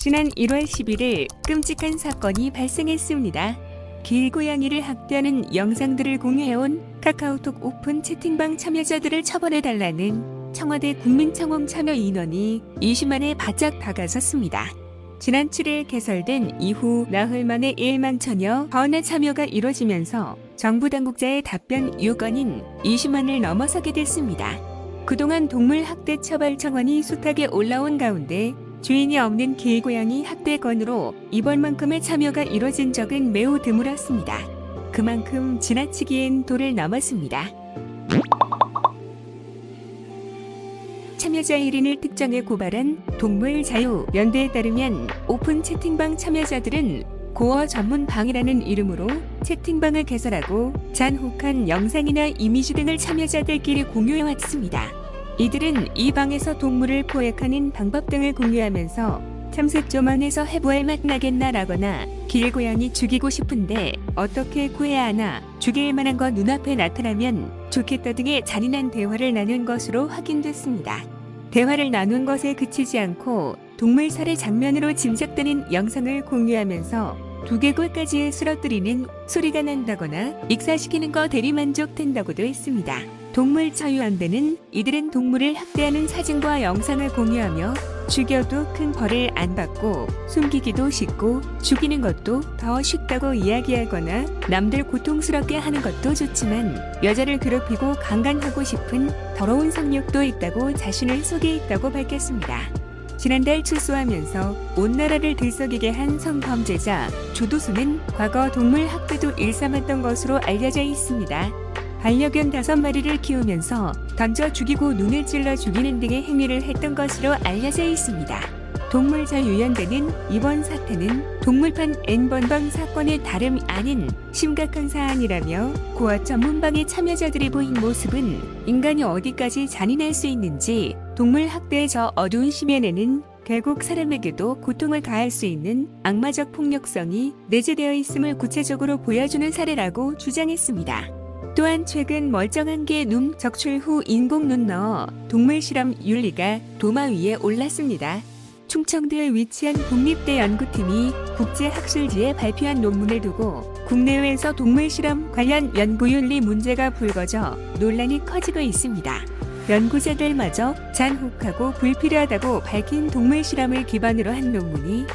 지난 1월 11일 끔찍한 사건이 발생했습니다. 길고양이를 학대하는 영상들을 공유해온 카카오톡 오픈 채팅방 참여자들을 처벌해달라는 청와대 국민청원 참여 인원이 20만에 바짝 다가섰습니다. 지난 7일 개설된 이후 나흘 만에 1만 천여 건의 참여가 이뤄지면서 정부 당국자의 답변 요건인 20만을 넘어서게 됐습니다. 그동안 동물 학대 처벌 청원이 숱하게 올라온 가운데 주인이 없는 길고양이 학대 건으로 이번만큼의 참여가 이뤄진 적은 매우 드물었습니다. 그만큼 지나치기엔 도를 넘었습니다. 참여자 1인을 특정해 고발한 동물자유연대에 따르면 오픈 채팅방 참여자들은 고어 전문방이라는 이름으로 채팅방을 개설하고 잔혹한 영상이나 이미지 등을 참여자들끼리 공유해왔습니다. 이들은 이 방에서 동물을 포획하는 방법 등을 공유하면서 참새 좀 안에서 해보할 맛 나겠나라거나 길고양이 죽이고 싶은데 어떻게 구해야 하나, 죽일 만한 거 눈앞에 나타나면 좋겠다 등의 잔인한 대화를 나눈 것으로 확인됐습니다. 대화를 나눈 것에 그치지 않고 동물 살해 장면으로 짐작되는 영상을 공유하면서 두개골까지 쓰러뜨리는 소리가 난다거나 익사시키는 거 대리만족된다고도 했습니다. 동물자유연대는 이들은 동물을 학대하는 사진과 영상을 공유하며 죽여도 큰 벌을 안 받고 숨기기도 쉽고 죽이는 것도 더 쉽다고 이야기하거나 남들 고통스럽게 하는 것도 좋지만 여자를 괴롭히고 강간하고 싶은 더러운 성욕도 있다고 자신을 소개했다고 밝혔습니다. 지난달 출소하면서 온 나라를 들썩이게 한 성범죄자 조두수는 과거 동물 학대도 일삼았던 것으로 알려져 있습니다. 반려견 5마리를 키우면서 던져 죽이고 눈을 찔러 죽이는 등의 행위를 했던 것으로 알려져 있습니다. 동물자유연대는 이번 사태는 동물판 N번방 사건의 다름이 아닌 심각한 사안이라며 고어 전문방의 참여자들이 보인 모습은 인간이 어디까지 잔인할 수 있는지, 동물 학대의 저 어두운 심연에는 결국 사람에게도 고통을 가할 수 있는 악마적 폭력성이 내재되어 있음을 구체적으로 보여주는 사례라고 주장했습니다. 또한 최근 멀쩡한 개 눈 적출 후 인공눈 넣어 동물 실험 윤리가 도마 위에 올랐습니다. 충청도에 위치한 국립대 연구팀이 국제학술지에 발표한 논문을 두고 국내외에서 동물 실험 관련 연구윤리 문제가 불거져 논란이 커지고 있습니다. 연구자들마저 잔혹하고 불필요하다고 밝힌 동물 실험을 기반으로 한 논문이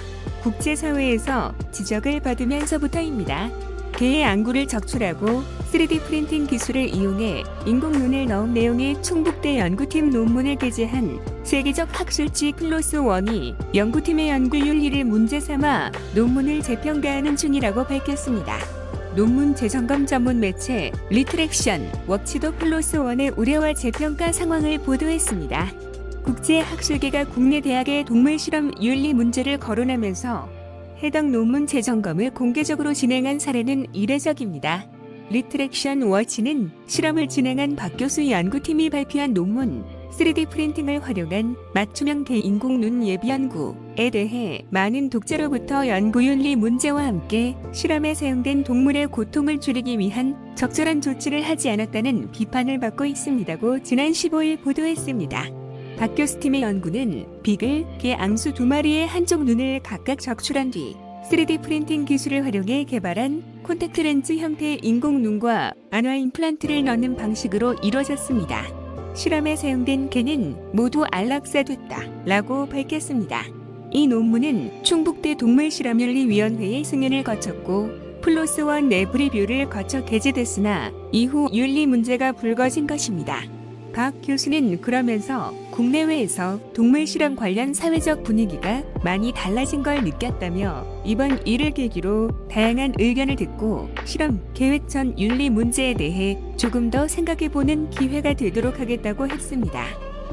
국제사회에서 지적을 받으면서부터입니다. 개의 안구를 적출하고 3D 프린팅 기술을 이용해 인공눈을 넣은 내용의 충북대 연구팀 논문을 게재한 세계적 학술지 플로스1이 연구팀의 연구 윤리를 문제 삼아 논문을 재평가하는 중이라고 밝혔습니다. 논문 재점검 전문 매체 리트렉션 워치도 플로스1의 우려와 재평가 상황을 보도했습니다. 국제학술계가 국내 대학의 동물 실험 윤리 문제를 거론하면서 해당 논문 재점검을 공개적으로 진행한 사례는 이례적입니다. 리트렉션 워치는 실험을 진행한 박 교수 연구팀이 발표한 논문 3D 프린팅을 활용한 맞춤형 대인공눈 예비 연구에 대해 많은 독자로부터 연구윤리 문제와 함께 실험에 사용된 동물의 고통을 줄이기 위한 적절한 조치를 하지 않았다는 비판을 받고 있습니다고 지난 15일 보도했습니다. 박 교수 팀의 연구는 비글, 개 앙수 2마리의 한쪽 눈을 각각 적출한 뒤 3D 프린팅 기술을 활용해 개발한 콘택트 렌즈 형태의 인공눈과 안화 임플란트를 넣는 방식으로 이루어졌습니다. 실험에 사용된 개는 모두 안락사됐다 라고 밝혔습니다. 이 논문은 충북대 동물실험윤리위원회의 승인을 거쳤고 플로스1 내부 리뷰를 거쳐 게재됐으나 이후 윤리 문제가 불거진 것입니다. 박 교수는 그러면서 국내외에서 동물 실험 관련 사회적 분위기가 많이 달라진 걸 느꼈다며 이번 일을 계기로 다양한 의견을 듣고 실험 계획 전 윤리 문제에 대해 조금 더 생각해보는 기회가 되도록 하겠다고 했습니다.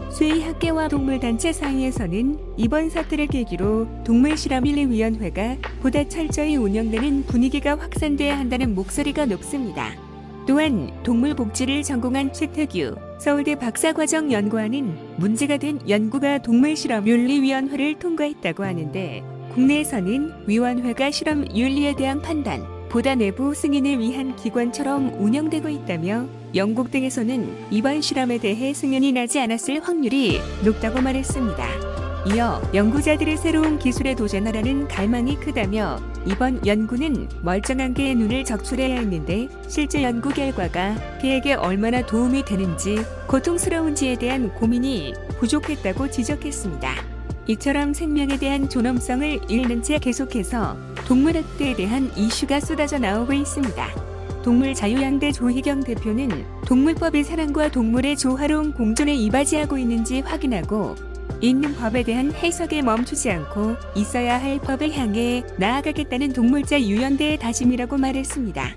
수의학계와 동물단체 사이에서는 이번 사태를 계기로 동물실험윤리위원회가 보다 철저히 운영되는 분위기가 확산돼야 한다는 목소리가 높습니다. 또한 동물복지를 전공한 최태규 서울대 박사과정 연구원은 문제가 된 연구가 동물실험윤리위원회를 통과했다고 하는데 국내에서는 위원회가 실험 윤리에 대한 판단, 보다 내부 승인을 위한 기관처럼 운영되고 있다며 영국 등에서는 이번 실험에 대해 승인이 나지 않았을 확률이 높다고 말했습니다. 이어 연구자들의 새로운 기술에 도전하라는 갈망이 크다며 이번 연구는 멀쩡한 개의 눈을 적출해야 했는데 실제 연구 결과가 개에게 얼마나 도움이 되는지 고통스러운지에 대한 고민이 부족했다고 지적했습니다. 이처럼 생명에 대한 존엄성을 잃는 채 계속해서 동물학대에 대한 이슈가 쏟아져 나오고 있습니다. 동물자유양대 조희경 대표는 동물법이 사람과 동물의 조화로운 공존에 이바지하고 있는지 확인하고 있는 법에 대한 해석에 멈추지 않고 있어야 할 법을 향해 나아가겠다는 동물자유연대의 다짐이라고 말했습니다.